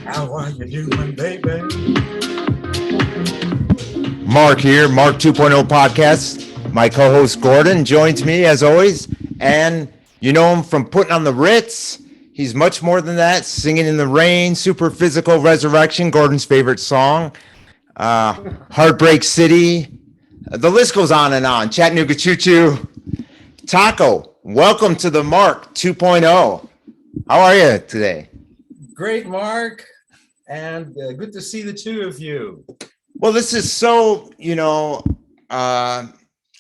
How are you doing, baby? Mark here, Mark 2.0 podcast. My co-host Gordon joins me as always, and you know him from Puttin On The Ritz. He's much more than that. Singing in the Rain, Super Physical Resurrection, Gordon's favorite song, Heartbreak City. The list goes on and on. Chattanooga Choo Choo. Taco, welcome to the Mark 2.0. How are you today? Great, Mark. And good to see the two of you. Well, this is so,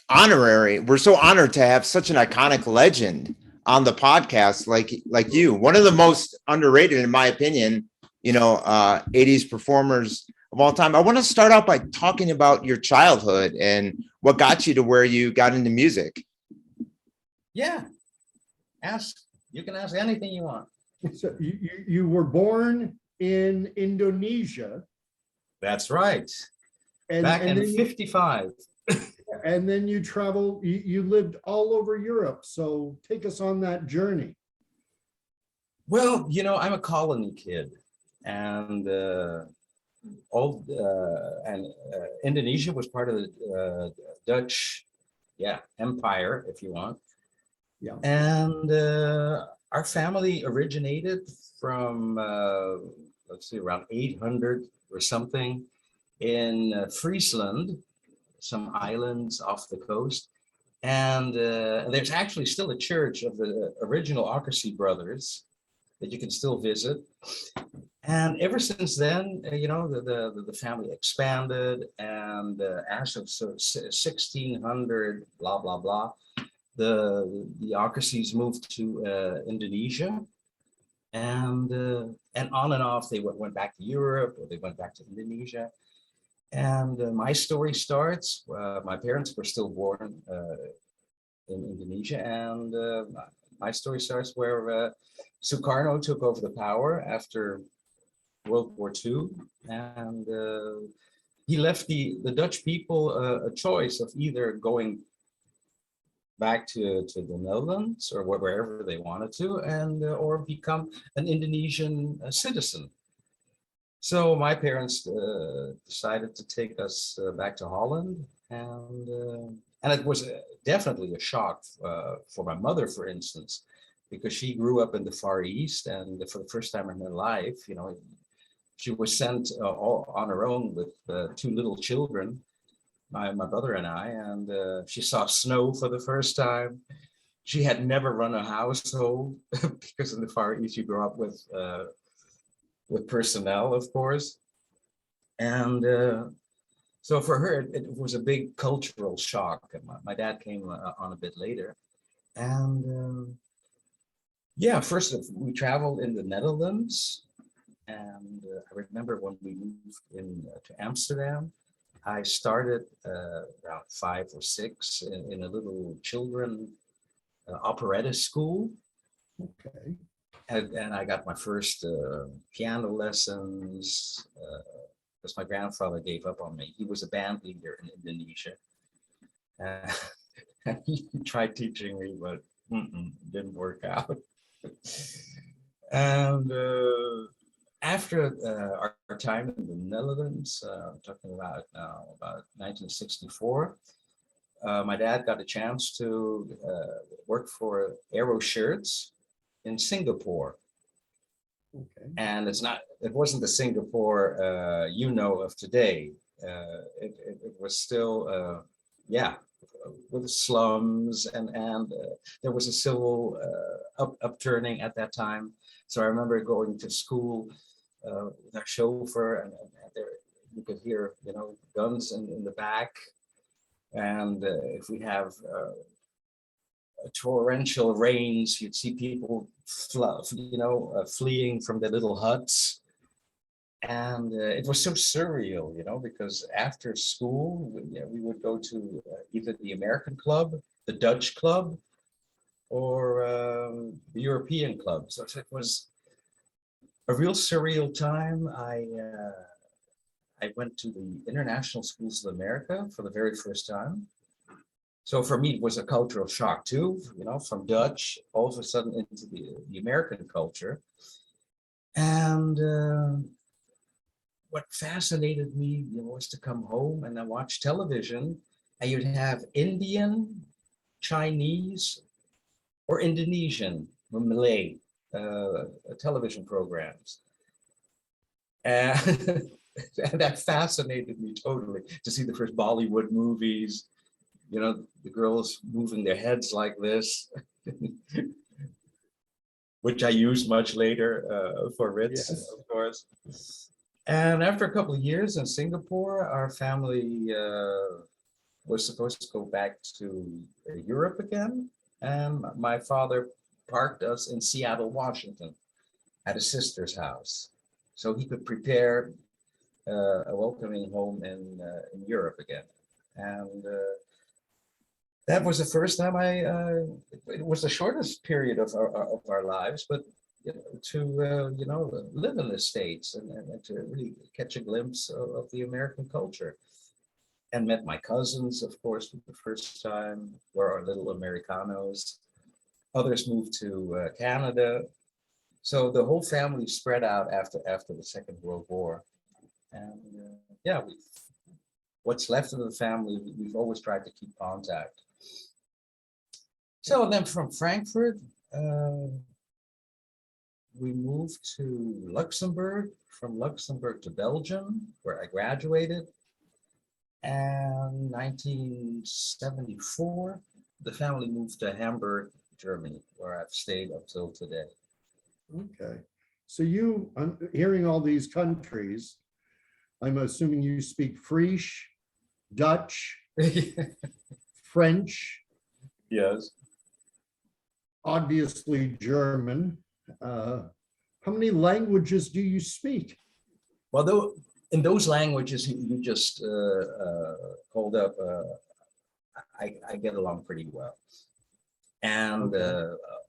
honorary. We're so honored to have such an iconic legend on the podcast like you. One of the most underrated, in my opinion, 80s performers of all time. I want to start out by talking about your childhood and what got you to where you got into music. Yeah. You can ask anything you want. So you were born in Indonesia. That's right. And, Back and in then 55. and then you traveled, you lived all over Europe. So take us on that journey. Well, I'm a colony kid, and Indonesia was part of the Dutch, empire, if you want. Yeah. And our family originated from, let's see, around 800 or something in Friesland, some islands off the coast. And there's actually still a church of the original Ockersey brothers that you can still visit. And ever since then, the family expanded, and as of 1600, blah, blah, blah, the Ockerseys moved to Indonesia, and on and off they went back to Europe, or they went back to Indonesia. And my story starts. My parents were still born in Indonesia, and my story starts where Sukarno took over the power after World War II, and he left the Dutch people a choice of either going back to the Netherlands or wherever they wanted to, and or become an Indonesian citizen. So my parents decided to take us back to Holland, and it was definitely a shock for my mother, for instance, because she grew up in the Far East, and for the first time in her life, she was sent all on her own with two little children, my brother and I, and she saw snow for the first time. She had never run a household because in the Far East you grow up with personnel, of course. And so for her, it was a big cultural shock. And my dad came on a bit later. And first we traveled in the Netherlands. And I remember when we moved to Amsterdam, I started around 5 or 6 in a little children operetta school. Okay. And I got my first piano lessons because my grandfather gave up on me. He was a band leader in Indonesia. He tried teaching me, but didn't work out. And after our time in the Netherlands, talking about now, about 1964, my dad got a chance to work for Aero Shirts in Singapore. Okay. And it wasn't the Singapore of today. It was still with slums, and there was a civil upturning at that time. So I remember going to school with our chauffeur, and there you could hear guns in the back, and if we have torrential rains, you'd see people fleeing from their little huts. And it was so surreal, because after school, we would go to either the American club, the Dutch club, or the European club. So it was a real surreal time. I went to the International Schools of America for the very first time. So for me, it was a cultural shock too, from Dutch all of a sudden into the American culture. And what fascinated me, was to come home and then watch television, and you'd have Indian, Chinese, or Indonesian or Malay television programs. And, and that fascinated me totally, to see the first Bollywood movies, the girls moving their heads like this, which I used much later for Ritz, Yes. of course. And after a couple of years in Singapore, our family was supposed to go back to Europe again. And my father parked us in Seattle, Washington, at his sister's house, so he could prepare a welcoming home in Europe again. And that was the first time it was the shortest period of our lives, but to live in the States and to really catch a glimpse of the American culture. And met my cousins, of course, for the first time. We're our little Americanos. Others moved to Canada. So the whole family spread out after the Second World War. And what's left of the family, we've always tried to keep contact. So then from Frankfurt, we moved to Luxembourg, from Luxembourg to Belgium, where I graduated. And 1974, the family moved to Hamburg, Germany, where I've stayed until today. Okay. So I'm hearing all these countries, I'm assuming you speak French, Dutch, French, Yes. obviously German. How many languages do you speak? Well, though, in those languages you just called up, I get along pretty well. And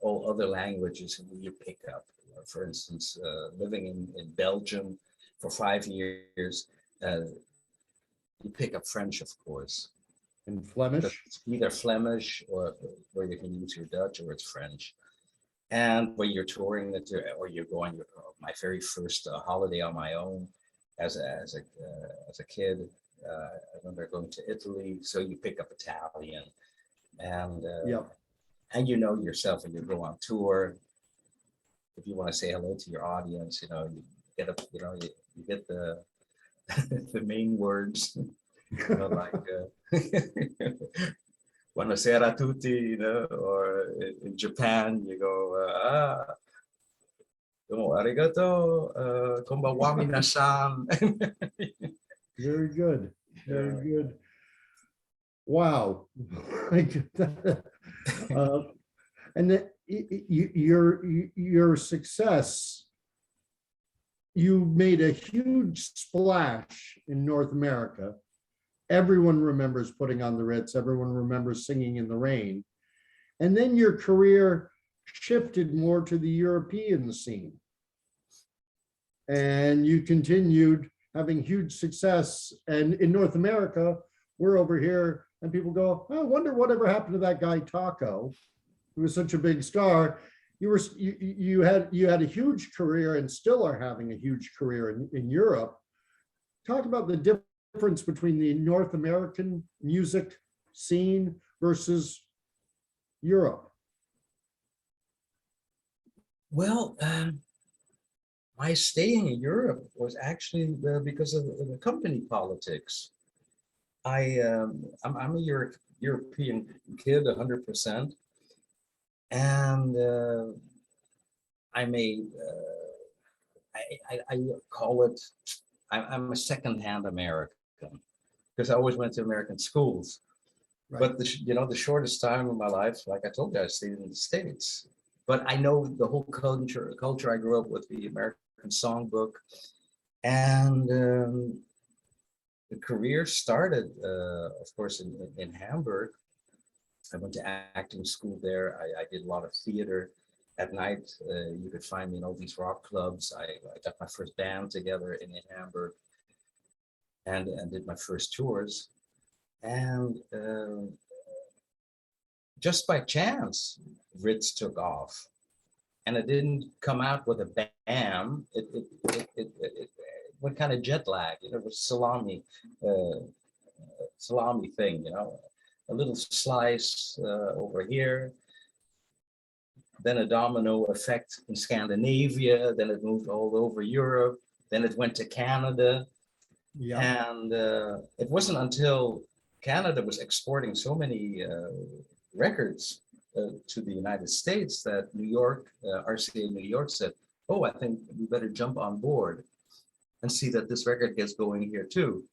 all other languages you pick up. For instance, living in Belgium for 5 years, you pick up French, of course. And Flemish? It's either Flemish or where you can use your Dutch, or it's French. And when you're touring or you're going, my very first holiday on my own as a kid, I remember going to Italy. So you pick up Italian, and and yourself when you go on tour. If you want to say hello to your audience, you get you get the the main words, like buonasera tutti, or in Japan you go domo arigato, konbanwa minasan. Very good. Very good. Wow. And your success, you made a huge splash in North America. Everyone remembers Putting on the Ritz. Everyone remembers Singing in the Rain. And then your career shifted more to the European scene. And you continued having huge success. And in North America, we're over here and people go, oh, I wonder whatever happened to that guy Taco, who was such a big star. You had a huge career and still are having a huge career in Europe. Talk about the difference between the North American music scene versus Europe. Well, my staying in Europe was actually because of the company politics. I'm a European kid, 100%, and I call it, I'm a second-hand American, because I always went to American schools. Right. But the shortest time of my life, like I told you, I stayed in the States. But I know the whole culture. I grew up with the American songbook, and the career started, of course, in Hamburg. I went to acting school there. I did a lot of theater. At night, you could find me in all these rock clubs. I got my first band together in Hamburg, and did my first tours. And just by chance, Ritz took off. and it didn't come out with a bam. It what kind of jet lag? It was salami thing, a little slice over here, then a domino effect in Scandinavia, then it moved all over Europe, then it went to Canada. Yeah. And it wasn't until Canada was exporting so many records to the United States that New York, RCA New York said, oh, I think we better jump on board and see that this record gets going here too.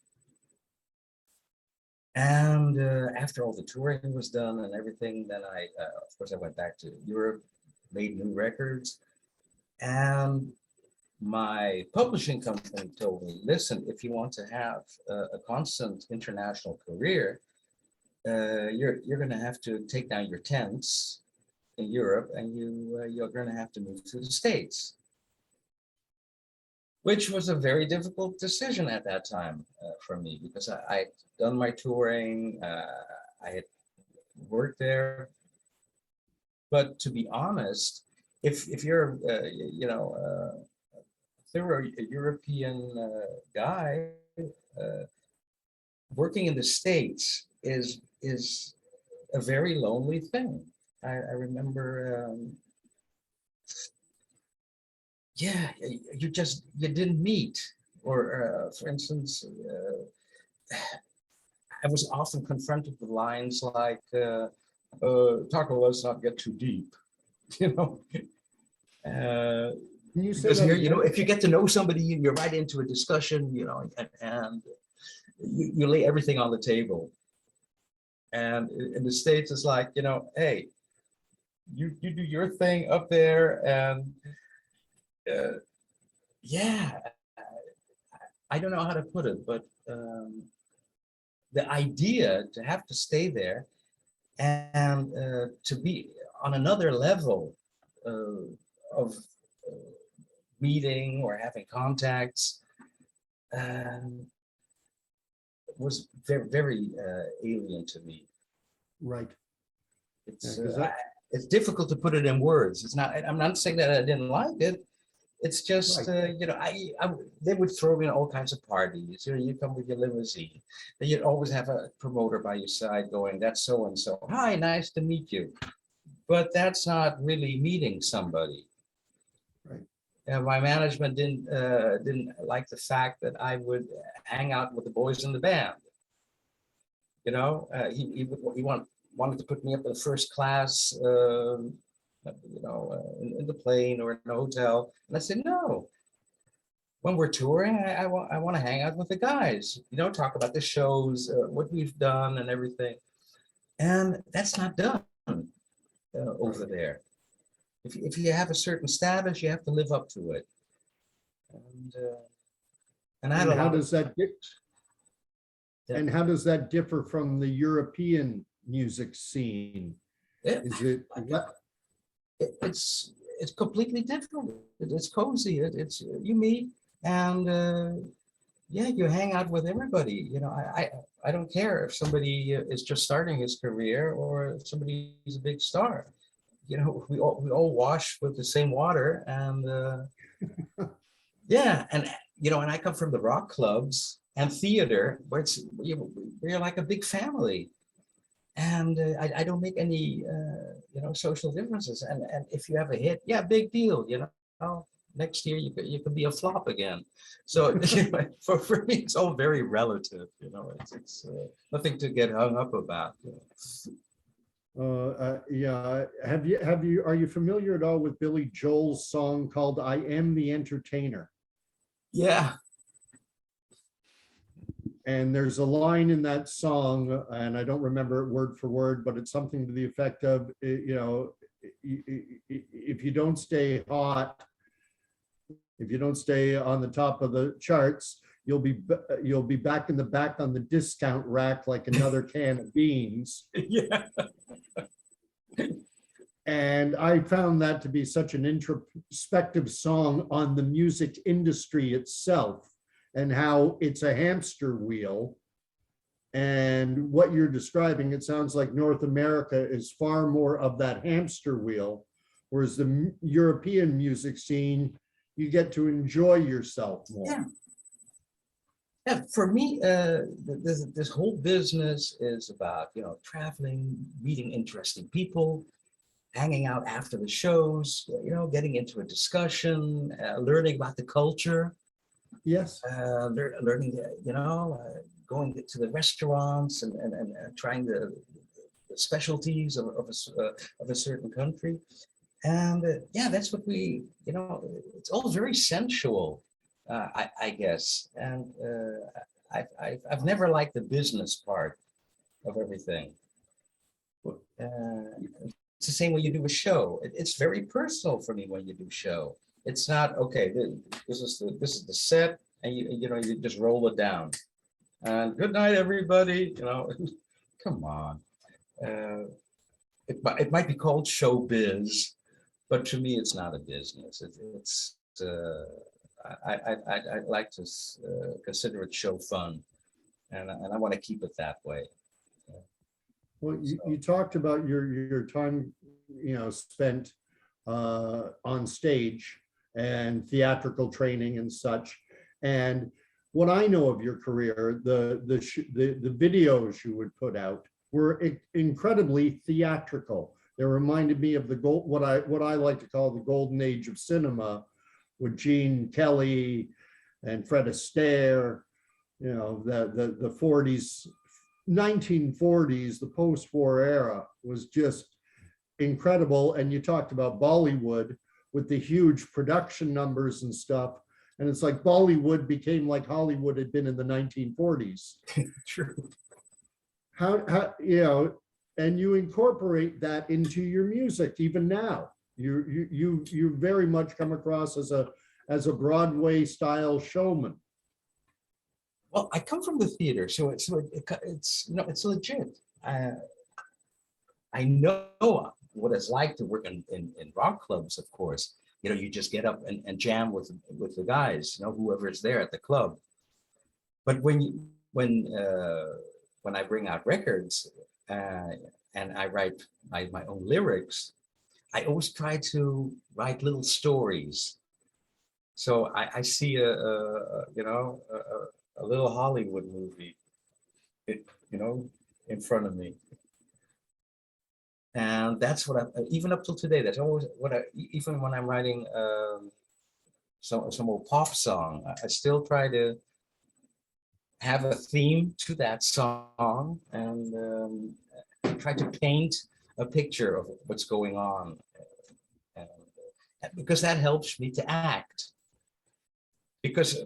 And after all the touring was done and everything, then of course, I went back to Europe, made new records. And my publishing company told me, listen, if you want to have a constant international career, you're going to have to take down your tents in Europe, and you're going to have to move to the States, which was a very difficult decision at that time for me, because I'd done my touring, I had worked there. But to be honest, if you're, if they were a European guy, working in the States is a very lonely thing. I remember, you didn't meet, or for instance, I was often confronted with lines like, Taco, let's not get too deep, you know. Can you say Because that here, again? if you get to know somebody, you're right into a discussion, and you lay everything on the table. And in the States, it's like, hey, you do your thing up there, and yeah, I don't know how to put it, but the idea to have to stay there and to be on another level of meeting or having contacts was very, very alien to me. Right. It's Yeah, it's difficult to put it in words. It's not. I'm not saying that I didn't like it. It's just Right. they would throw me in all kinds of parties. You come with your limousine. Then you'd always have a promoter by your side going, "That's so and so. Hi, nice to meet you." But that's not really meeting somebody. Right. And my management didn't like the fact that I would hang out with the boys in the band. He wanted to put me up in first class, in the plane or in a hotel, and I said no. When we're touring, I want to hang out with the guys. Talk about the shows, what we've done, and everything. And that's not done over there. If you have a certain status, you have to live up to it. And I had And a how lot does that get? Yeah. And how does that differ from the European music scene? Is it? It's completely different. It's cozy. It's you meet and you hang out with everybody. I don't care if somebody is just starting his career or if somebody is a big star. We all wash with the same water, and and I come from the rock clubs and theater where we're like a big family. And I don't make any, social differences. And if you have a hit, big deal. Next year you could be a flop again. So for me, it's all very relative. It's nothing to get hung up about. Yeah. Are you familiar at all with Billy Joel's song called "I Am the Entertainer"? Yeah. And there's a line in that song, and I don't remember it word for word, but it's something to the effect of, if you don't stay hot, if you don't stay on the top of the charts, you'll be back in the back on the discount rack like another can of beans. Yeah. And I found that to be such an introspective song on the music industry itself, and how it's a hamster wheel. And what you're describing, it sounds like North America is far more of that hamster wheel, whereas the European music scene, you get to enjoy yourself more. Yeah. Yeah, for me, this whole business is about, traveling, meeting interesting people, hanging out after the shows, getting into a discussion, learning about the culture, Yes. learning, going to the restaurants and trying the specialties of a certain country. And that's what it's all very sensual, I guess. And I've never liked the business part of everything. It's the same when you do a show. It's very personal for me when you do show. It's not, okay, this is the set, and you just roll it down. And good night, everybody. Come on. It might be called showbiz, but to me, it's not a business. I like to consider it show fun, and I want to keep it that way. Well, you talked about your time, spent on stage and theatrical training and such. And what I know of your career, the videos you would put out were incredibly theatrical. They reminded me of what I like to call the golden age of cinema, with Gene Kelly and Fred Astaire, the 40s, 1940s, the post-war era was just incredible. And you talked about Bollywood with the huge production numbers and stuff. And it's like Bollywood became like Hollywood had been in the 1940s. True. How and you incorporate that into your music even now. You very much come across as a Broadway style showman. Well, I come from the theater, so it's legit. I know what it's like to work in rock clubs, of course. You just get up and jam with the guys, whoever is there at the club. But when I bring out records and I write my own lyrics, I always try to write little stories. So I see a little Hollywood movie, in front of me. And that's what even up till today, that's always even when I'm writing some old pop song, I still try to have a theme to that song and try to paint a picture of what's going on. Because that helps me to act. Because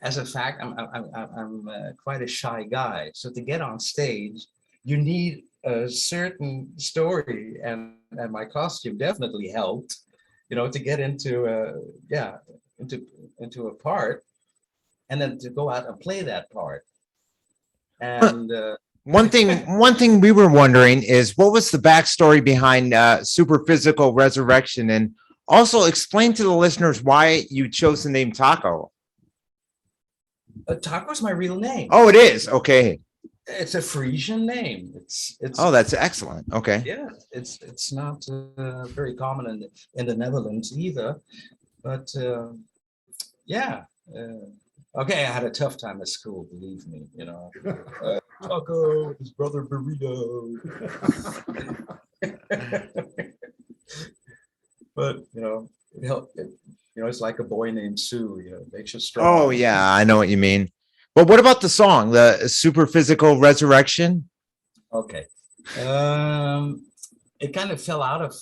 as a fact, I'm quite a shy guy. So to get on stage, you need a certain story, and my costume definitely helped, to get into a part, and then to go out and play that part. And one thing we were wondering is, what was the backstory behind Super Physical Resurrection, and also explain to the listeners why you chose the name Taco. Taco's my real name. Oh, it is. Okay. It's a Frisian name. It's. Oh, that's excellent. Okay. Yeah, it's not very common in the Netherlands either, but yeah. Okay, I had a tough time at school, believe me. Taco, his brother Burrito. But it helped. It's like a boy named Sue. It makes you strong. Oh yeah, I know what you mean. But what about the song, the Super Physical Resurrection? Okay, it kind of fell out of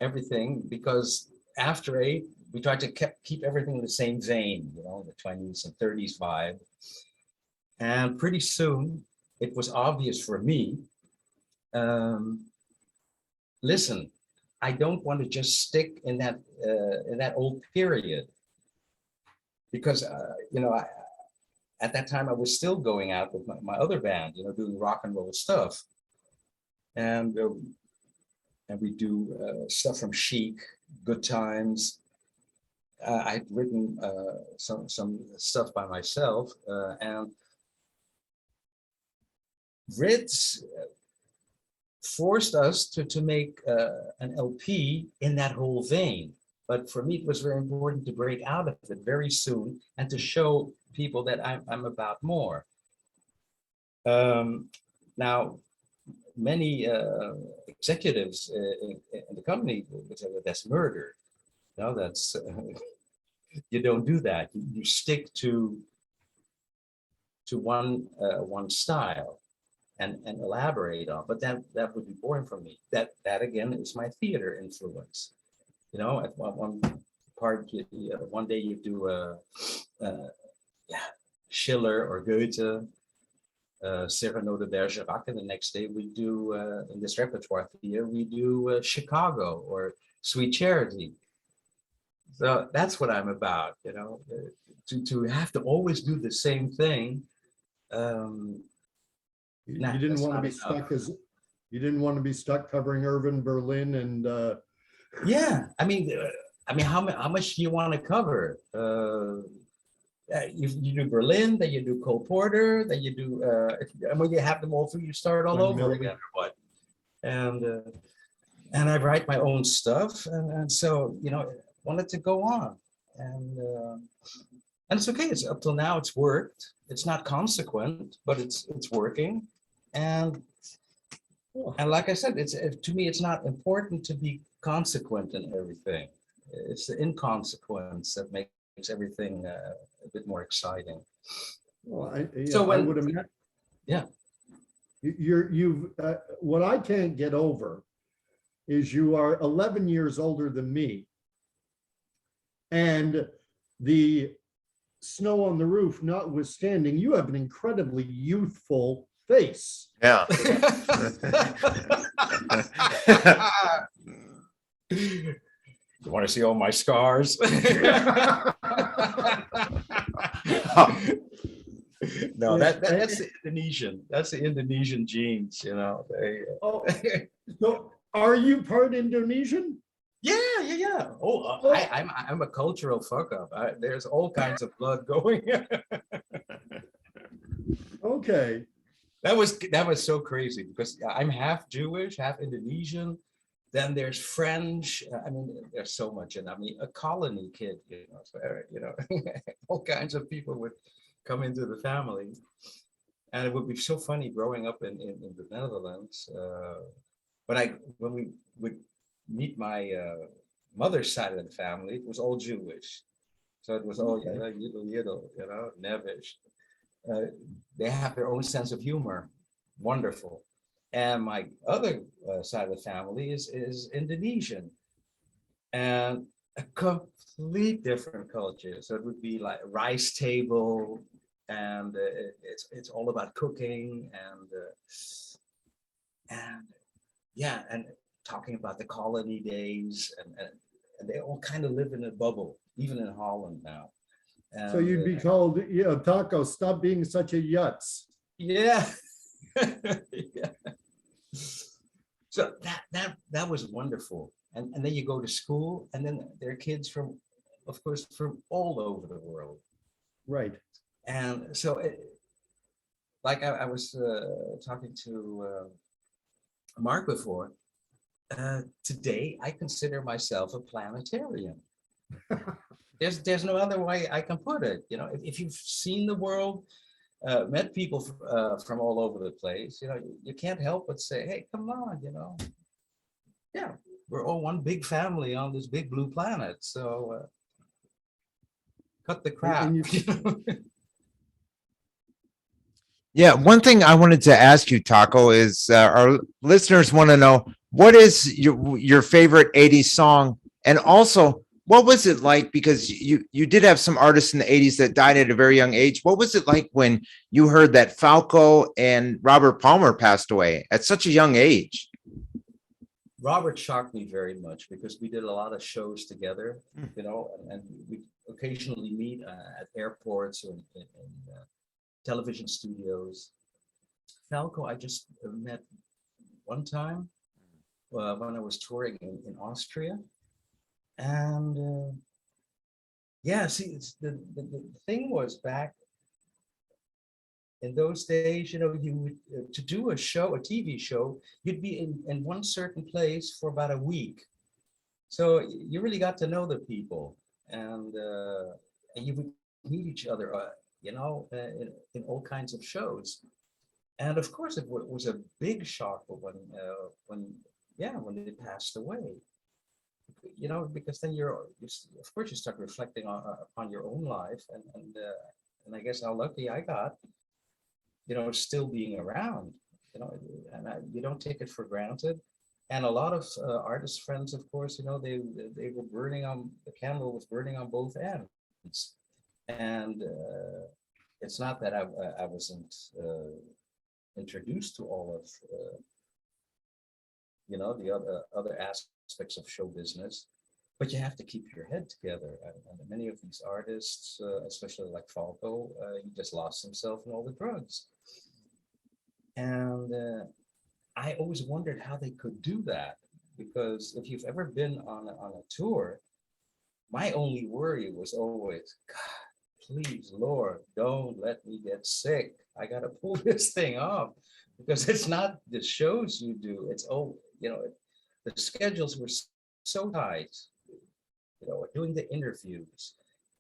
everything because after 8, we tried to keep everything in the same vein, the 20s and 30s vibe, and pretty soon it was obvious for me. Listen, I don't want to just stick in that old period, because at that time I was still going out with my other band, doing rock and roll stuff, and we do stuff from Chic, Good Times. I'd written some stuff by myself, and Ritz forced us to make an LP in that whole vein. But for me, it was very important to break out of it very soon and to show people that I'm about more. Now, many executives in the company would say, that's murder. No, that's you don't do that. You stick to one style and elaborate on. But that would be boring for me. That again is my theater influence. You know, at one part, one day you do Schiller or Goethe, Cyrano de Bergerac, and the next day we do in this repertoire theater we do Chicago or Sweet Charity. So that's what I'm about, you know, to have to always do the same thing. You didn't want to be stuck you didn't want to be stuck covering Irving, Berlin, and yeah. I mean, how much do you want to cover? You do Berlin, then you do Cole Porter, then you do. When you have them all through, you start all over again, or what? And I write my own stuff, and so you know, wanted to go on, and it's okay. It's up till now. It's worked. It's not consequent, but it's working, and like I said, it's to me, it's not important to be consequent in everything. It's the inconsequence that makes everything a bit more exciting. Well, I would imagine. Yeah. You've what I can't get over is you are 11 years older than me, and the snow on the roof notwithstanding, you have an incredibly youthful face. Yeah. You want to see all my scars? No, that's the Indonesian. That's the Indonesian genes, you know. So are you part Indonesian? Yeah. I'm a cultural fuck up. There's all kinds of blood going. Okay. That was so crazy because I'm half Jewish, half Indonesian. Then there's French. I mean, there's so much, and I mean, a colony kid, you know, all kinds of people would come into the family, and it would be so funny growing up in the Netherlands. When we would meet my mother's side of the family, it was all Jewish, so it was all yidel, you know, nevish. They have their own sense of humor, wonderful. And my other side of the family is Indonesian, and a complete different culture. So it would be like a rice table, and it's all about cooking and talking about the colony days, and they all kind of live in a bubble, even in Holland now. And, so you'd be told, Taco, stop being such a yutz. Yeah. Yeah. So that was wonderful. And then you go to school, and then there are kids from all over the world. Right. And so like I was talking to Mark before, today I consider myself a planetarian. There's no other way I can put it. You know, if you've seen the world, met people from all over the place, you know, you can't help but say, hey, come on, you know. Yeah, we're all one big family on this big blue planet. So cut the crap. Yeah, one thing I wanted to ask you, Taco, is our listeners want to know, what is your favorite 80s song? And also, what was it like? Because you did have some artists in the 80s that died at a very young age. What was it like when you heard that Falco and Robert Palmer passed away at such a young age? Robert shocked me very much because we did a lot of shows together, you know, and we occasionally meet at airports or in television studios. Falco, I just met one time when I was touring in Austria. And yeah, see, it's the thing was back in those days, you know, you would to do a show, a TV show, you'd be in one certain place for about a week. So you really got to know the people, and you would meet each other, you know, in all kinds of shows. And of course, was a big shock when they passed away. You know, because then of course, you start reflecting upon your own life, and I guess how lucky I got, you know, still being around, you know, and you don't take it for granted. And a lot of artist friends, of course, you know, they were burning on, the candle was burning on both ends, and it's not that I wasn't introduced to all of you know, the other aspects of show business, but you have to keep your head together. And many of these artists, especially like Falco, he just lost himself in all the drugs. And I always wondered how they could do that, because if you've ever been on a tour, my only worry was always, God, please, Lord, don't let me get sick. I got to pull this thing off, because it's not the shows you do. It's, you know, the schedules were so tight, you know, doing the interviews,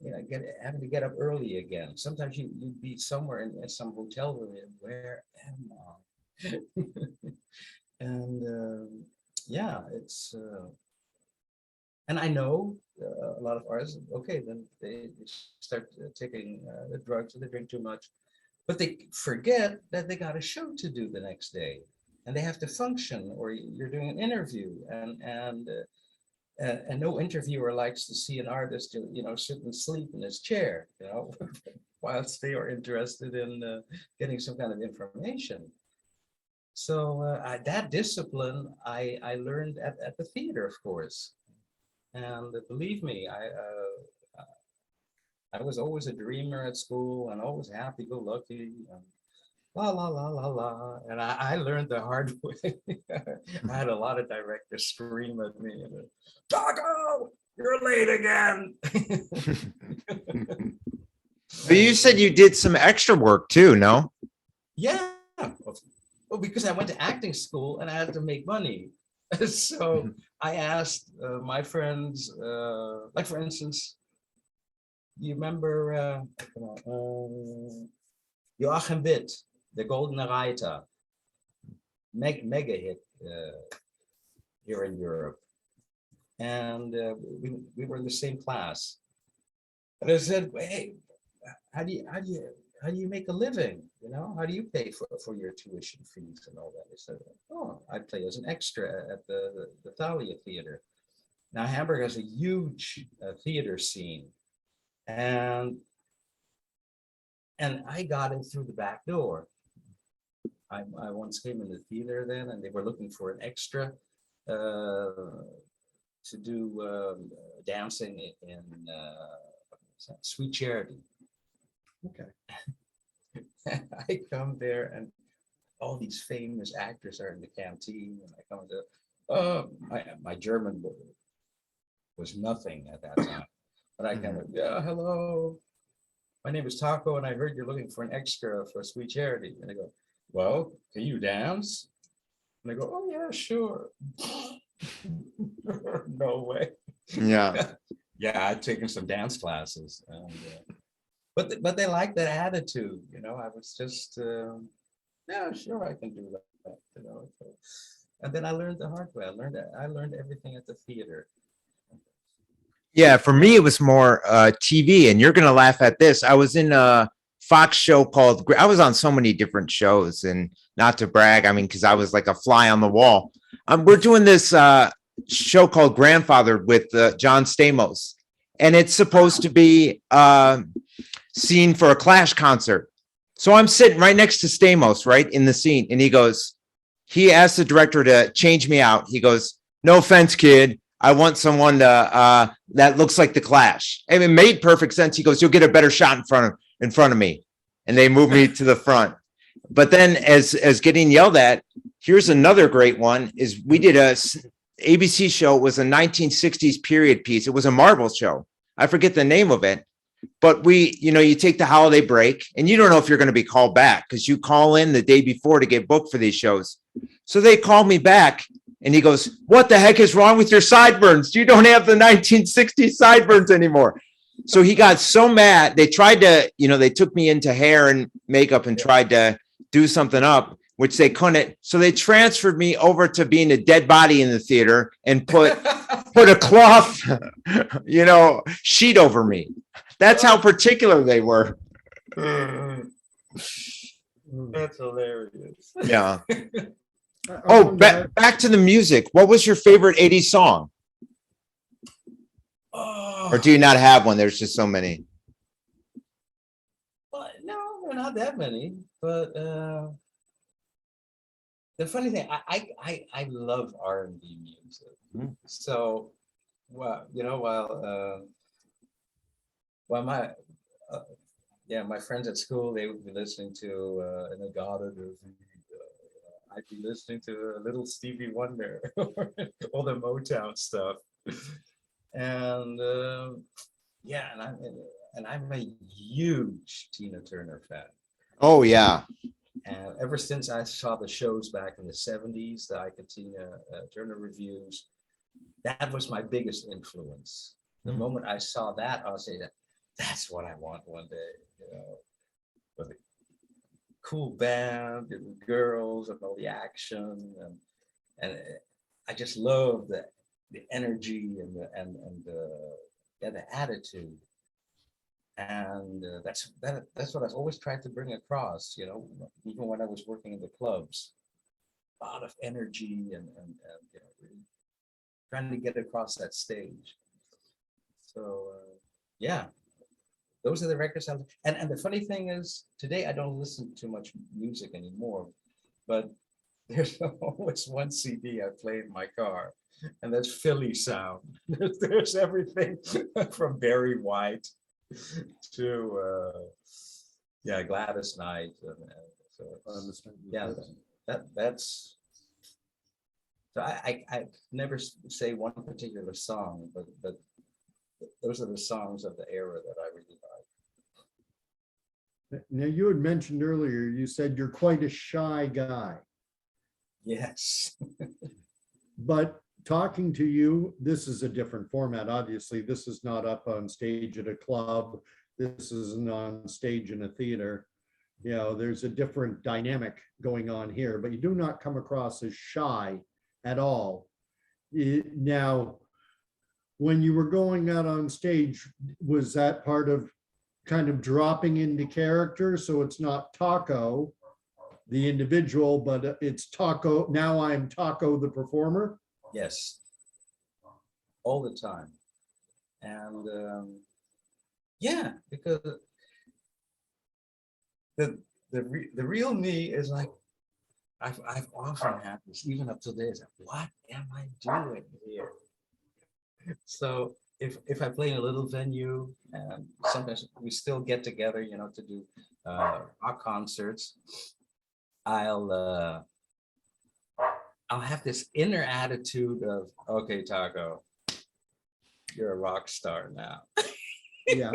you know, having to get up early again. Sometimes you'd be somewhere in some hotel room, and where am I? And yeah, it's, and I know a lot of artists, okay, then they start taking the drugs, or they drink too much, but they forget that they got a show to do the next day, and they have to function, or you're doing an interview, and no interviewer likes to see an artist, you know, sit and sleep in his chair, you know, whilst they are interested in getting some kind of information. So that discipline I learned at the theater, of course, and believe me, I was always a dreamer at school, and always happy-go-lucky, and la la la la la. And I learned the hard way. I had a lot of directors scream at me, and Taco, you're late again. But you said you did some extra work too, no? Yeah. Well, because I went to acting school and I had to make money. So I asked my friends, like for instance, you remember Joachim Witt, The Golden Reiter, mega hit here in Europe, and we were in the same class. And I said, "Hey, how do you make a living? You know, how do you pay for your tuition fees and all that?" They said, "Oh, I play as an extra at the Thalia Theater." Now Hamburg has a huge theater scene, and I got in through the back door. I once came in the theater then, and they were looking for an extra to do dancing in Sweet Charity. Okay. I come there, and all these famous actors are in the canteen, and I come to, my German was nothing at that time, but I kind of, yeah, hello, my name is Taco, and I heard you're looking for an extra for Sweet Charity. And I go, well, can you dance? And they go, oh yeah, sure. No way. Yeah. Yeah, I'd taken some dance classes, and but they liked that attitude, you know. I was just yeah, sure, I can do that, you know. So, and then I learned the hard way. I learned everything at the theater. Yeah, for me, it was more TV, and you're going to laugh at this. I was in a Fox show called, I was on so many different shows, and not to brag, I mean, because I was like a fly on the wall. We're doing this show called Grandfather with John Stamos, and it's supposed to be scene for a Clash concert. So I'm sitting right next to Stamos, right in the scene, and he asked the director to change me out. He goes, no offense, kid, I want someone to that looks like the Clash. And it made perfect sense. He goes, you'll get a better shot in front of me. And they moved me to the front. But then as getting yelled at, here's another great one, is we did a ABC show. It was a 1960s period piece. It was a marble show. I forget the name of it, But you take the holiday break and you don't know if you're going to be called back because you call in the day before to get booked for these shows. So they called me back and he goes, "What the heck is wrong with your sideburns? You don't have the 1960s sideburns anymore." So he got so mad. They tried to, they took me into hair and makeup and tried to do something up, which they couldn't. So they transferred me over to being a dead body in the theater and put a cloth, sheet over me. That's how particular they were. That's hilarious. Yeah. Oh, back to the music. What was your favorite 80s song? Oh, Or do you not have one? There's just so many. well, no, there are not that many. But the funny thing, I love R&B music. Mhm. So, well, while my friends at school, they would be listening to an Agata, I'd be listening to a little Stevie Wonder, all the Motown stuff, and and I'm a huge Tina Turner fan. Oh, yeah. And ever since I saw the shows back in the 70s, the Ike and Tina Turner reviews, that was my biggest influence. The moment I saw that, I'll say that's what I want one day, with a cool band and girls and all the action, and I just love the energy and the attitude. And that's what I've always tried to bring across, even when I was working in the clubs. A lot of energy and really trying to get across that stage. So yeah, those are the records. And the funny thing is, today I don't listen to much music anymore, but there's always one CD I play in my car, and that's Philly sound. There's everything from Barry White to Gladys Knight, so that's so I never say one particular song, but those are the songs of the era that I really like. Now, you had mentioned earlier, you said you're quite a shy guy. Yes. But talking to you, this is a different format. Obviously, this is not up on stage at a club. This isn't on stage in a theater. There's a different dynamic going on here, but you do not come across as shy at all. Now, when you were going out on stage, was that part of kind of dropping into character? So it's not Taco, the individual, but it's Taco. Now I'm Taco, the performer. Yes, all the time. And because the real me is like, I've often had this, even up to this, what am I doing here? So if I play in a little venue, and sometimes we still get together, to do rock concerts, I'll have this inner attitude of, okay, Taco, you're a rock star now. Yeah.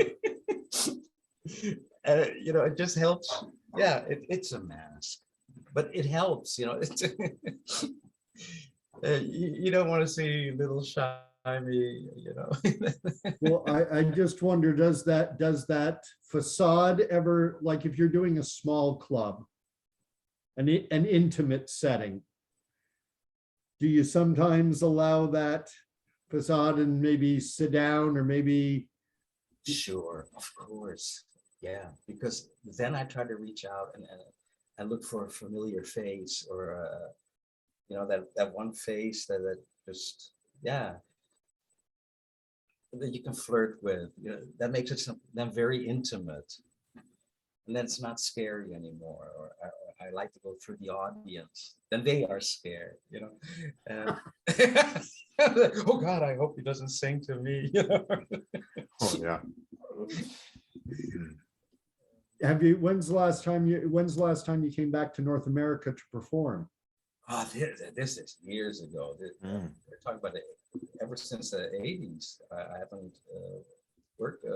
It just helps. Yeah, it's a mask, but it helps. You don't want to see little shy me. Well, I just wonder, does that facade ever, like if you're doing a small club, an intimate setting, do you sometimes allow that facade and maybe sit down, or maybe? Sure, of course. Yeah, because then I try to reach out and look for a familiar face, or that one face that just, yeah, that you can flirt with. That makes it then very intimate, and then it's not scary anymore. Or I like to go through the audience. Then they are scared. And oh God, I hope he doesn't sing to me. Oh, yeah. When's the last time you came back to North America to perform? Oh, this is years ago. We're talking about ever since the 80s. I haven't worked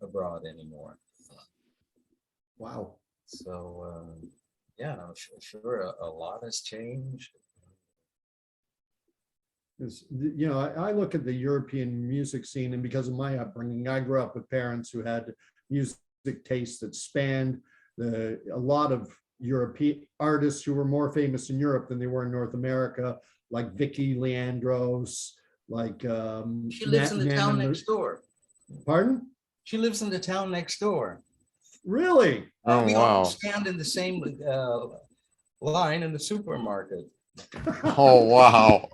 abroad anymore. Wow. So yeah, no, sure, a lot has changed. I look at the European music scene, and because of my upbringing, I grew up with parents who had music tastes that spanned a lot of European artists who were more famous in Europe than they were in North America, like Vicky Leandros, like She lives in the town next door. Pardon? She lives in the town next door. Really? Oh, We wow. all stand in the same line in the supermarket. Oh, wow.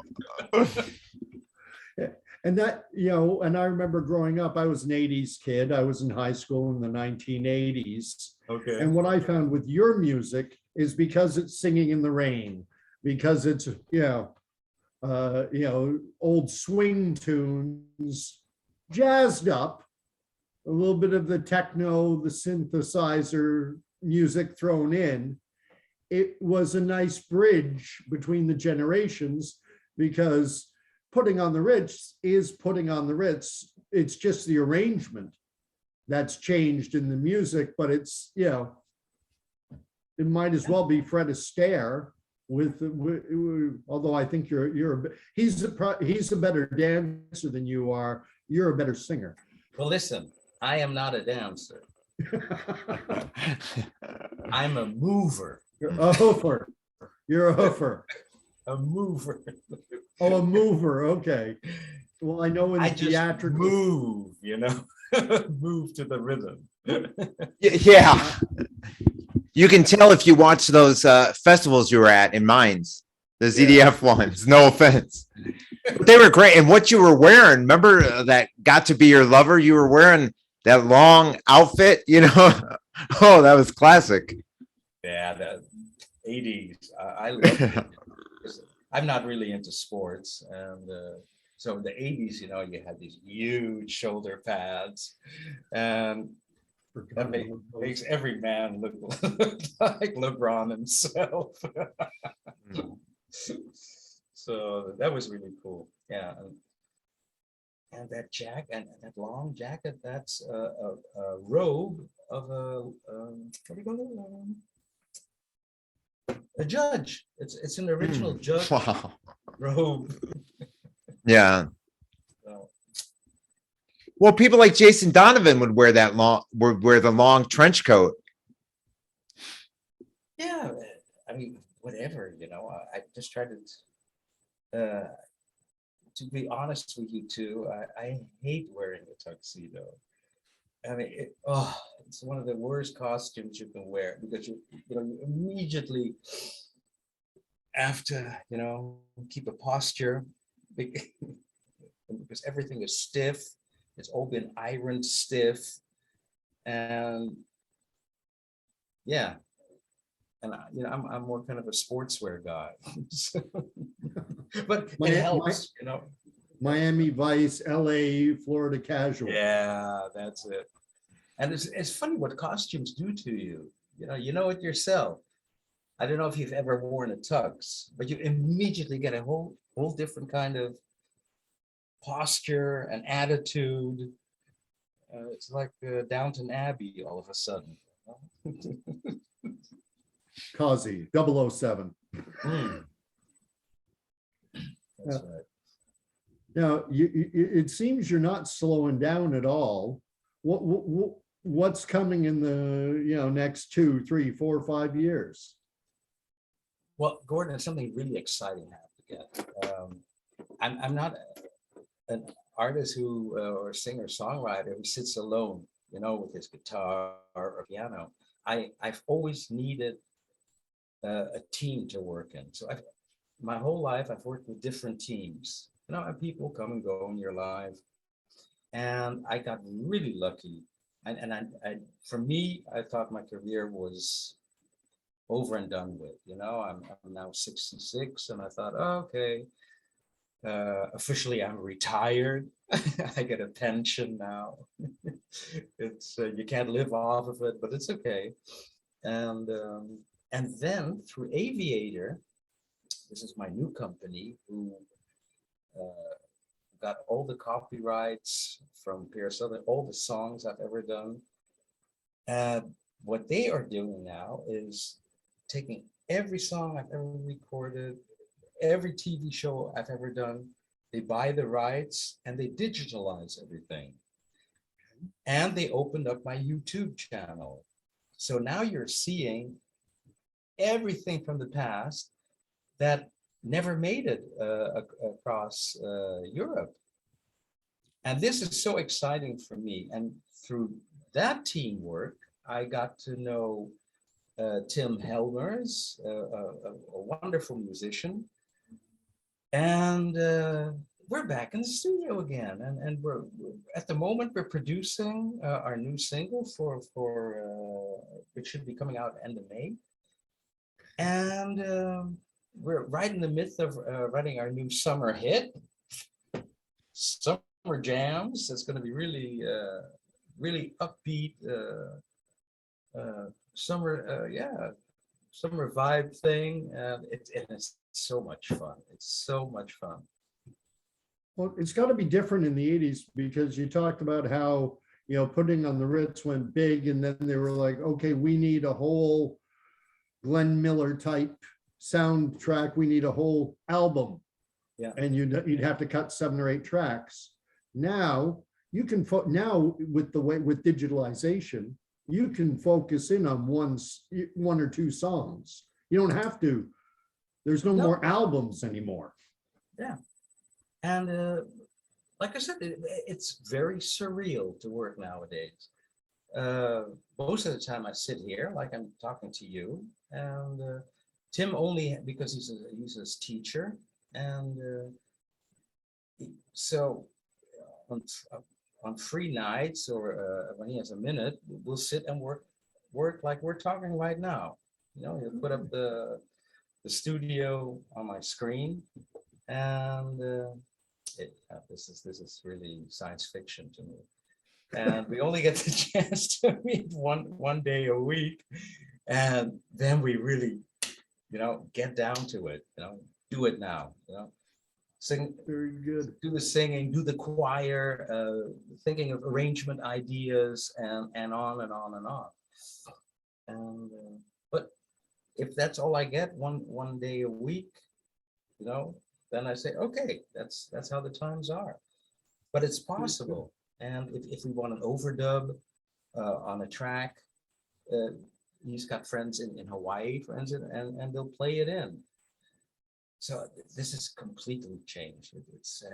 And and I remember growing up, I was an 80s kid. I was in high school in the 1980s. Okay. And what I found with your music is because it's singing in the rain, because it's, old swing tunes, jazzed up, a little bit of the techno, the synthesizer music thrown in. It was a nice bridge between the generations, because Putting on the Ritz is Putting on the Ritz. It's just the arrangement that's changed in the music, but it's, it might as well be Fred Astaire although I think he's a better dancer than you are. You're a better singer. Well, listen, I am not a dancer. I'm a mover. You're a hoofer. You're a hoofer. A mover. Oh, a mover. Okay. Well, I know in I just theatrical move, move to the rhythm. Yeah. You can tell if you watch those festivals you were at in Mines, the ZDF ones. No offense. But they were great. And what you were wearing, remember that got to be your lover? You were wearing that long outfit, Oh, that was classic. Yeah, the 80s. I love it. I'm not really into sports. And so in the 80s, you had these huge shoulder pads. And that makes every man look like LeBron himself. So that was really cool. Yeah. And that jacket, and that long jacket, that's a robe of what do you call it? A judge. It's an original judge Wow. robe. Yeah. So, Well, people like Jason Donovan would wear the long trench coat. yeah, I mean, whatever, I just tried to be honest with you too. I hate wearing a tuxedo. I mean, it's one of the worst costumes you can wear, because you immediately have to, keep a posture because everything is stiff. It's all been ironed stiff, and yeah, and I'm more kind of a sportswear guy, but it helps, Miami Vice, LA, Florida casual. Yeah, that's it. And it's funny what costumes do to you. You know it yourself. I don't know if you've ever worn a tux, but you immediately get a whole different kind of posture and attitude. It's like Downton Abbey all of a sudden. Kazi, 007. That's right. Now, it seems you're not slowing down at all. What's coming in the next 2, 3, 4, 5 years? Well, Gordon, something really exciting happened again. I'm not an artist who or singer songwriter who sits alone, with his guitar or piano. I've always needed a team to work in. So my whole life I've worked with different teams. And people come and go in your life, and I got really lucky. And for me, I thought my career was over and done with. I'm now 66, and I thought, okay, officially I'm retired. I get a pension now. It's you can't live off of it, but it's okay. And then through Aviator, this is my new company, who got all the copyrights from Pierre Southern, all the songs I've ever done. And what they are doing now is taking every song I've ever recorded, every TV show I've ever done. They buy the rights and they digitalize everything. And they opened up my YouTube channel. So now you're seeing everything from the past that never made it across Europe. And this is so exciting for me. And through that teamwork, I got to know Tim Helmers, a wonderful musician. And we're back in the studio again. And we're at the moment, we're producing our new single for which should be coming out end of May. And we're right in the midst of writing our new summer hit, Summer Jams. It's going to be really, really upbeat summer, summer vibe thing. And it's so much fun. It's so much fun. Well, it's got to be different in the 80s because you talked about how, Putting on the Ritz went big, and then they were like, okay, we need a whole Glenn Miller type soundtrack. We need a whole album. Yeah. And you'd have to cut 7 or 8 tracks. Now you can now with digitalization, you can focus in on one or two songs. You don't have to. There's no more albums anymore. Yeah. And like I said, it's very surreal to work nowadays. Most of the time I sit here like I'm talking to you, and Tim only because he's a teacher, and so on free nights or when he has a minute, we'll sit and work like we're talking right now. He'll put up the studio on my screen, and this is really science fiction to me. And we only get the chance to meet one day a week, and then we really, get down to it. Do it now. Sing. Very good. Do the singing. Do the choir. Thinking of arrangement ideas, and on and on and on. And but if that's all I get, one day a week, then I say, okay, that's how the times are. But it's possible. And if we want an overdub on a track, he's got friends in Hawaii, and they'll play it in. So this is completely changed. It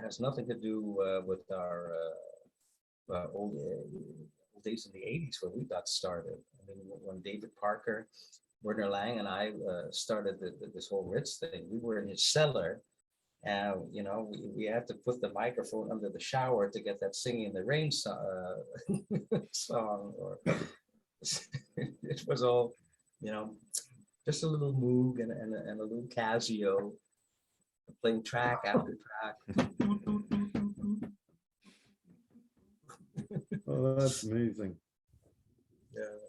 has nothing to do with our old days in the 80s when we got started. I mean, when David Parker, Werner Lang, and I started this whole Ritz thing, we were in his cellar. And we had to put the microphone under the shower to get that Singing in the Rain song. Or it was all, just a little Moog and a little Casio, playing track after track. Oh, that's amazing. Yeah,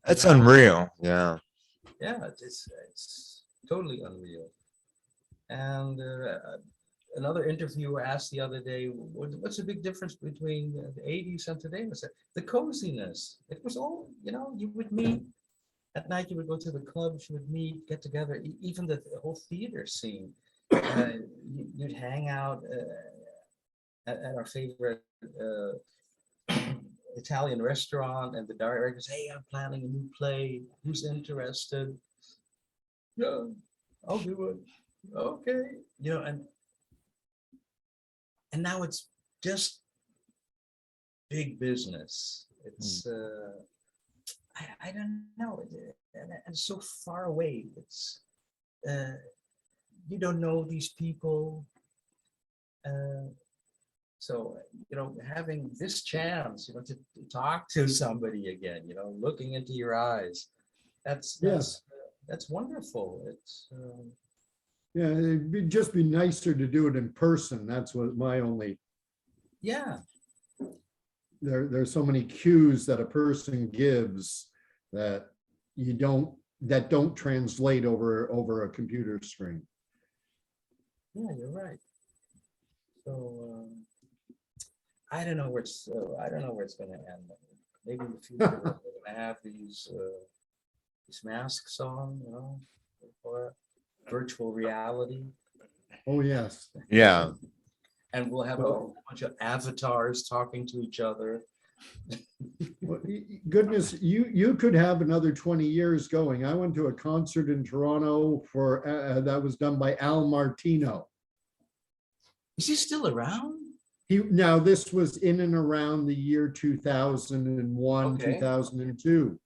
That's unreal. Yeah. Yeah, it's totally unreal. And another interviewer asked the other day, what's the big difference between the 80s and today? I said, the coziness. It was all, you would meet at night, you would go to the clubs, you would meet, get together, even the whole theater scene. You'd hang out at our favorite Italian restaurant, and the director says, hey, I'm planning a new play. Who's interested? Yeah, I'll do it. Okay, and now it's just big business. It's I don't know, and so far away. It's you don't know these people, so having this chance, to talk to somebody again, looking into your eyes, that's wonderful. It's yeah, it'd just be nicer to do it in person. That's what my only. Yeah. There's so many cues that a person gives that don't translate over a computer screen. Yeah, you're right. So I don't know where it's I don't know where it's going to end. Maybe in the future we're going to have these masks on, you know, or virtual reality, Oh, yes. Yeah. and we'll have a whole bunch of avatars talking to each other. Well, goodness, you could have another 20 years going. I went to a concert in Toronto for that was done by Al Martino. Is he still around? Now this was in and around the year 2001, Okay. 2002.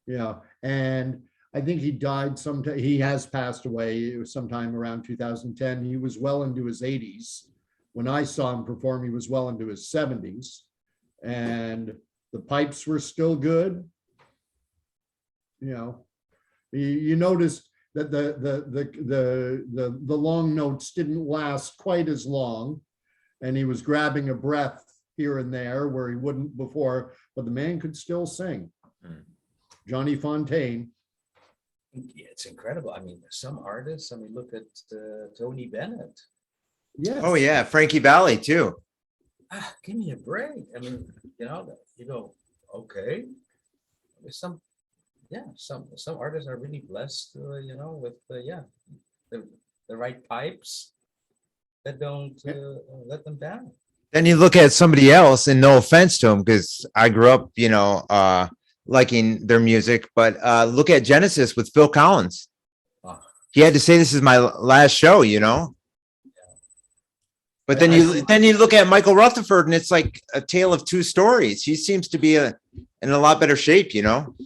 Yeah, and I think he died sometime. He has passed away. It was sometime around 2010. He was well into his 80s. When I saw him perform, he was well into his 70s, and the pipes were still good. You know, you noticed that the long notes didn't last quite as long, and he was grabbing a breath here and there where he wouldn't before, but the man could still sing. Johnny Fontaine. Yeah, it's incredible. I mean, some artists, I mean, look at Tony Bennett. Yes. Oh yeah, Frankie Valli too. Give me a break. I mean, you go, okay. There's some artists are really blessed, you know, with the right pipes that don't let them down. Then you look at somebody else, and no offense to him, because I grew up, liking their music, but look at Genesis with Phil Collins. Ah. He had to say, "This is my last show," you know. But then you look at Michael Rutherford, and it's like a tale of two stories. He seems to be in a lot better shape, you know.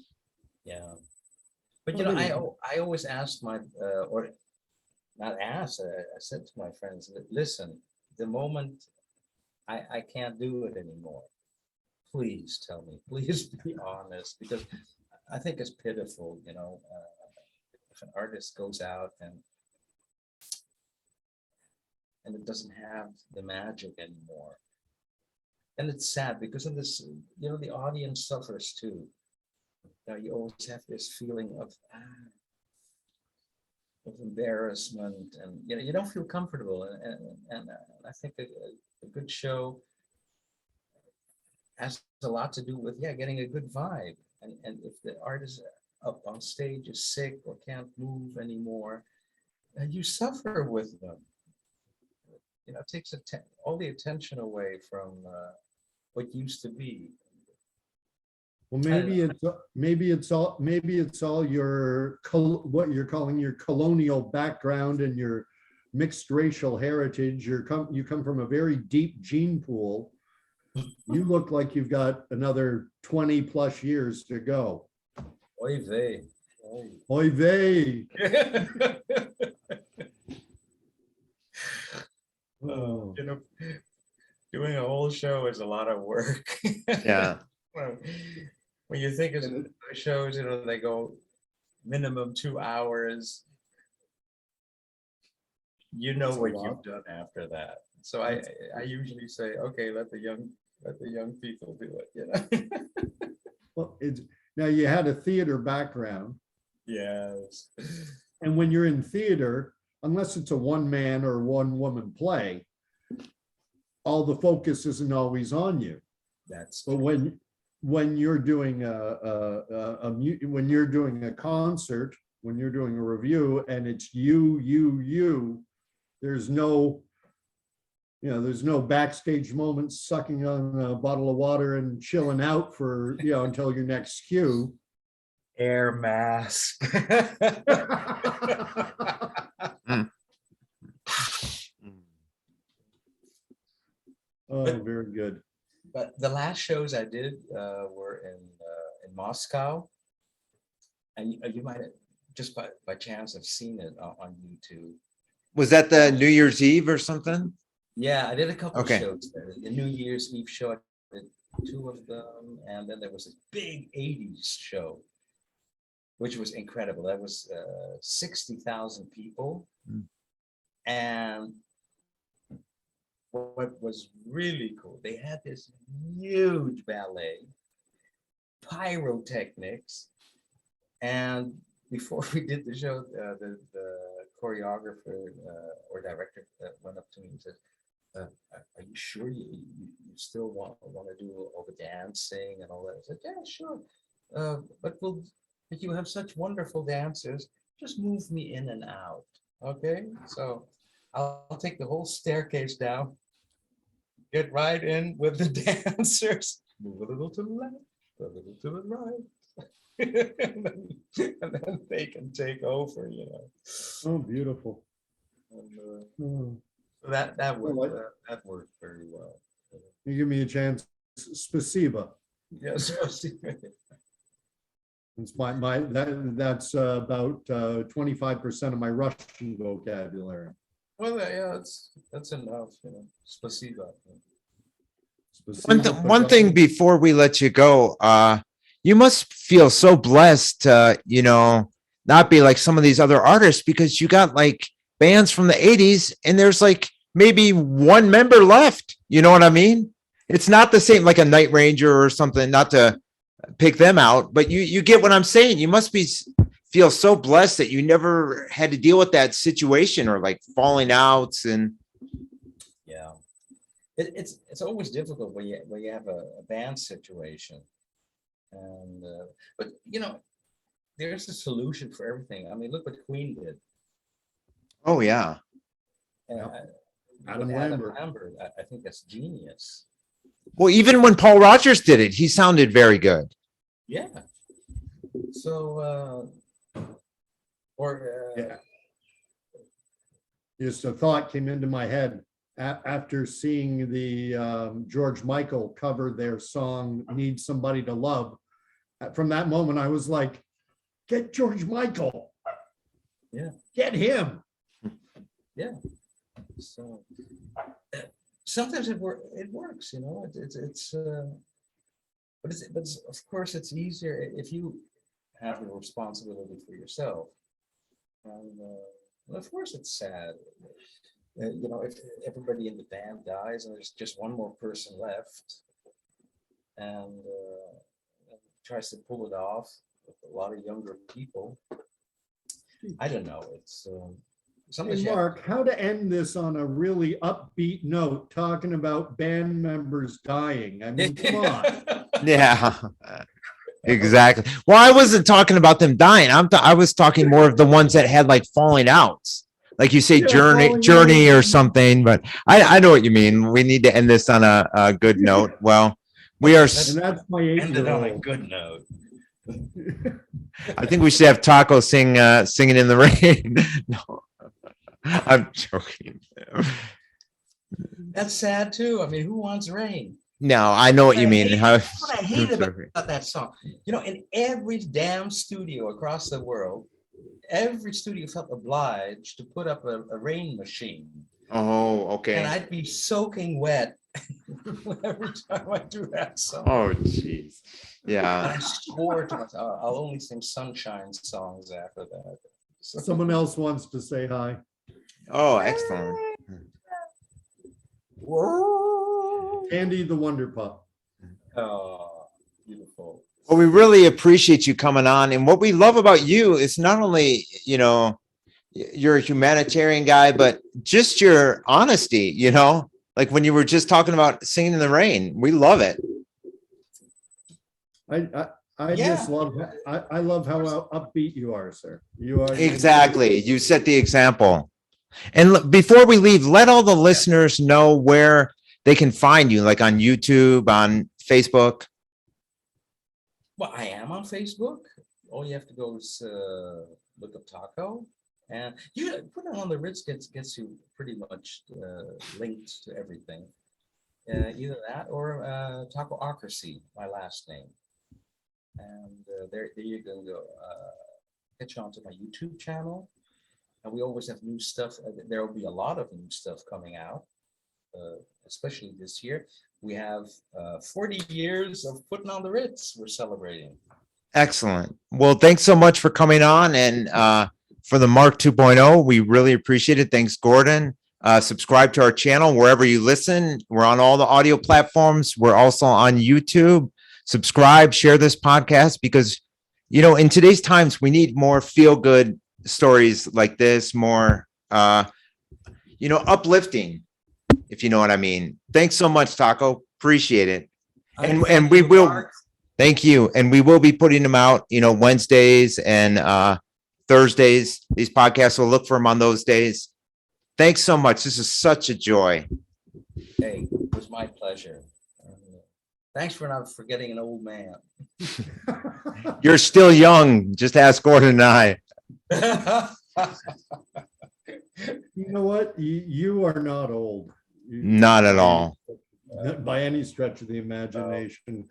Yeah, but you know, I always asked my or not asked. I said to my friends, listen, the moment I can't do it anymore, please tell me. Please be honest, because I think it's pitiful, you know, if an artist goes out and it doesn't have the magic anymore. And it's sad because of this, you know, the audience suffers too. You know, you always have this feeling of embarrassment, and you know, you don't feel comfortable. And I think a good show has a lot to do with getting a good vibe. And if the artist up on stage is sick or can't move anymore, and you suffer with them. You know, it takes all the attention away from what used to be. Well, maybe it's all your what you're calling your colonial background and your mixed racial heritage. You come from a very deep gene pool. You look like you've got another 20 plus years to go. Oy vey. Oy vey. Oh, you know, doing a whole show is a lot of work. Yeah. When you think of shows, you know, they go minimum 2 hours. You know what you've done after that. So I usually say, okay, let the young people do it, you know. Well, now you had a theater background. Yes. And when you're in theater, unless it's a one man or one woman play, all the focus isn't always on you. But when you're doing when you're doing a concert, when you're doing a review, and it's you, there's no backstage moments sucking on a bottle of water and chilling out for until your next cue. Air mask. Oh, very good. But the last shows I did were in Moscow, and you might have, just by chance, have seen it on YouTube. Was that the New Year's Eve or something? Yeah, I did a couple Okay. of shows there. The New Year's Eve show, I did 2 of them, and then there was this big 80s show, which was incredible. That was 60,000 people. And what was really cool, they had this huge ballet, pyrotechnics, and before we did the show, the choreographer or director went up to me and said, are you sure you still want to do all the dancing and all that? I said, yeah, sure. But you have such wonderful dancers. Just move me in and out. Okay. So I'll take the whole staircase down, get right in with the dancers, move a little to the left, a little to the right. and then they can take over, Oh, beautiful. And, Oh, that worked very well. you give me a chance. Spasiba. Yes. It's that's about 25% of my Russian vocabulary. Well, yeah, that's enough. Spasiba. Spasiba, One thing before we let you go, you must feel so blessed to, not be like some of these other artists, because you got like bands from the 80s and there's like maybe one member left. You know what I mean? It's not the same like a Night Ranger or something, not to pick them out, but you get what I'm saying. You must feel so blessed that you never had to deal with that situation or like falling outs. And Yeah, it's always difficult when you have a band situation, and but there's a solution for everything. I mean, look what Queen did. oh yeah, Adam with Lambert. I think that's genius. well, even when Paul Rogers did it, he sounded very good. Yeah. So, Yeah. Just a thought came into my head after seeing the George Michael cover their song "Need Somebody to Love." From that moment, I was like, "Get George Michael, Yeah. get him." Yeah. So sometimes it works. But of course it's easier if you have the responsibility for yourself. And of course it's sad. If everybody in the band dies and there's just one more person left, and tries to pull it off with a lot of younger people. I don't know. It's Hey, Mark, how to end this on a really upbeat note, talking about band members dying? I mean, come on. Yeah, exactly. Well, I wasn't talking about them dying. I was talking more of the ones that had like falling outs, like you say, Yeah, Journey or something. But I know what you mean. We need to end this on a good note. Well, we are. And that's my ended on a 8-year-old. good note. I think we should have Taco singing in the rain. No, I'm joking. That's sad too. I mean, who wants rain? No, I know what you mean. What I hate about that song, in every damn studio across the world, every studio felt obliged to put up a rain machine. Oh, And okay. I'd be soaking wet every time I do that song. Oh, jeez. And Yeah. I swore to myself, I'll only sing sunshine songs after that. So, Someone else wants to say hi. Oh, excellent. Andy the Wonder Pup. oh, beautiful. Well, we really appreciate you coming on. And what we love about you is not only, you're a humanitarian guy, but just your honesty, like when you were just talking about singing in the rain. We love it. I Yeah. just love, I love how upbeat you are, sir. You are. Exactly. You set the example. And before we leave, let all the listeners know where they can find you, like on YouTube, on Facebook. Well, I am on Facebook. All you have to go is look up Taco, and you Puttin On The Ritz gets you pretty much linked to everything. Either that or Tacoocracy, my last name. And there you can go. Get you onto my YouTube channel, and we always have new stuff. There will be a lot of new stuff coming out, especially this year. We have 40 years of Puttin On The Ritz we're celebrating. Excellent. Well, thanks so much for coming on. And for the Mark 2.0, we really appreciate it. Thanks, Gordon. Subscribe to our channel wherever you listen. We're on all the audio platforms. We're also on YouTube. Subscribe, share this podcast, because, in today's times, we need more feel-good stories like this, more, uplifting. if you know what I mean. Thanks so much, Taco. Appreciate it. And Thank we you, will. Mark. Thank you. And we will be putting them out, Wednesdays and Thursdays. These podcasts, will look for them on those days. Thanks so much. This is such a joy. Hey, it was my pleasure. Thanks for not forgetting an old man. You're still young. Just ask Gordon and I. You know what? You are not old. Not at all. By any stretch of the imagination.